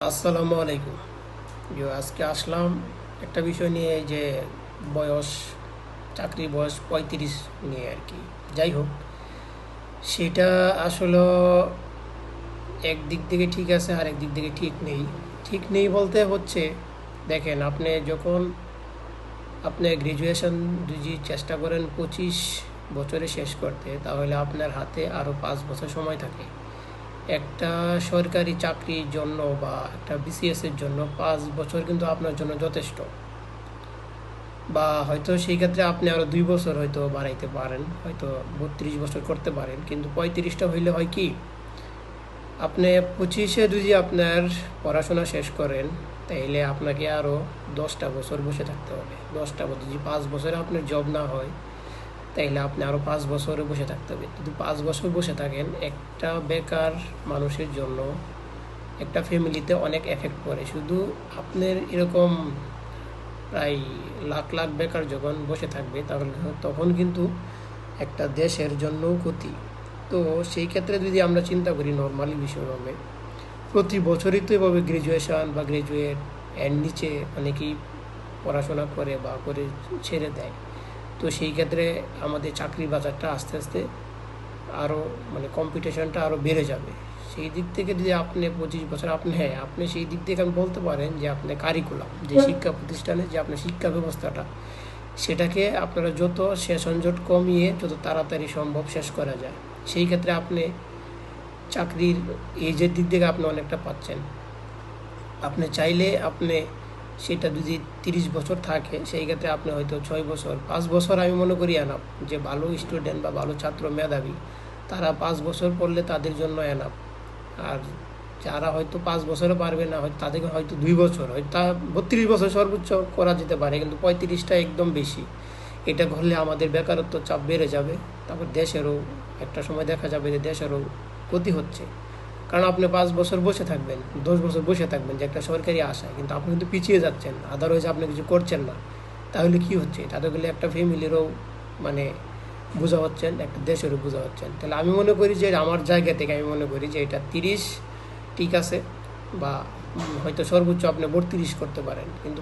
আসসালামু আলাইকুম। আজকে আসলাম একটা বিষয় নিয়ে, যে বয়স, চাকরি বয়স 35 নিয়ে আর কি। যাই হোক, সেটা আসলে একদিক থেকে ঠিক আছে আর একদিক থেকে ঠিক নেই। ঠিক নেই বলতে হচ্ছে, দেখেন, আপনি গ্র্যাজুয়েশন যদি চেষ্টা করেন 25 বছরে শেষ করতে, তাহলে আপনার হাতে আরও 5 বছর সময় থাকে। একটা সরকারি চাকরির জন্য বা একটা বিসিএসের জন্য 5 বছর কিন্তু আপনার জন্য যথেষ্ট। বা হয়তো সেই ক্ষেত্রে আপনি আরও 2 বছর হয়তো বাড়াইতে পারেন, হয়তো 32 বছর করতে পারেন, কিন্তু 35টা হইলে হয় কি, আপনি 25-এ যদি আপনার পড়াশোনা শেষ করেন, তাইলে আপনাকে আরও 10টা বছর বসে থাকতে হবে। 10টা বছর, যদি 5 বছরে আপনার জব না হয়, তাইলে আপনি আরও 5 বছরে বসে থাকতে হবে। যদি 5 বছর বসে থাকেন, একটা বেকার মানুষের জন্য একটা ফ্যামিলিতে অনেক এফেক্ট পড়ে। শুধু আপনার এরকম প্রায় লাখ লাখ বেকার যখন বসে থাকবে, তাহলে তখন কিন্তু একটা দেশের জন্যও ক্ষতি। তো সেই ক্ষেত্রে যদি আমরা চিন্তা করি নর্মালি বিষয়ভাবে, প্রতি বছরই তো এভাবে গ্র্যাজুয়েশন বা গ্র্যাজুয়েট এর নিচে অনেকেই পড়াশোনা করে বা করে ছেড়ে দেয়। তো সেই ক্ষেত্রে আমাদের চাকরি বাজারটা আস্তে আস্তে আরও, মানে কম্পিটিশনটা আরও বেড়ে যাবে। সেই দিক থেকে যদি আপনি 25 বছর, আপনি সেই দিক থেকে আমি বলতে পারেন যে আপনি কারিকুলাম, যে শিক্ষা প্রতিষ্ঠানে যে আপনার শিক্ষা ব্যবস্থাটা, সেটাকে আপনারা যত সেশনজট কমিয়ে যত তাড়াতাড়ি সম্ভব শেষ করা যায়, সেই ক্ষেত্রে আপনি চাকরির এজের দিক থেকে আপনি অনেকটা পাচ্ছেন। আপনি চাইলে আপনি সেটা যদি 30 বছর থাকে, সেই ক্ষেত্রে আপনি হয়তো 6 বছর, 5 বছর আমি মনে করি এনাফ। যে ভালো স্টুডেন্ট বা ভালো ছাত্র, মেধাবী, তারা 5 বছর পড়লে তাদের জন্য এনাফ। আর যারা হয়তো 5 বছরে পারবে না, হয়তো তাদেরকে হয়তো 2 বছর, হয়তো 32 বছর সর্বোচ্চ করা যেতে পারে, কিন্তু 35টা একদম বেশি। এটা করলে আমাদের বেকারত্ব চাপ বেড়ে যাবে। তারপর দেশেরও একটা সময় দেখা যাবে যে দেশেরও ক্ষতি হচ্ছে। কারণ আপনি 5 বছর বসে থাকবেন, 10 বছর বসে থাকবেন যে একটা সরকারি আশায়, কিন্তু আপনি কিন্তু পিছিয়ে যাচ্ছেন, আদারওয়াইজ আপনি কিছু করছেন না। তাহলে কি হচ্ছে? তাতে গেলে একটা ফ্যামিলিরও, মানে, বোঝা হচ্ছেন, একটা দেশেরও বোঝা হচ্ছেন। তাহলে আমি মনে করি যে আমার জায়গা থেকে আমি মনে করি যে এটা 30 ঠিক আছে, বা হয়তো সর্বোচ্চ আপনি 32 করতে পারেন, কিন্তু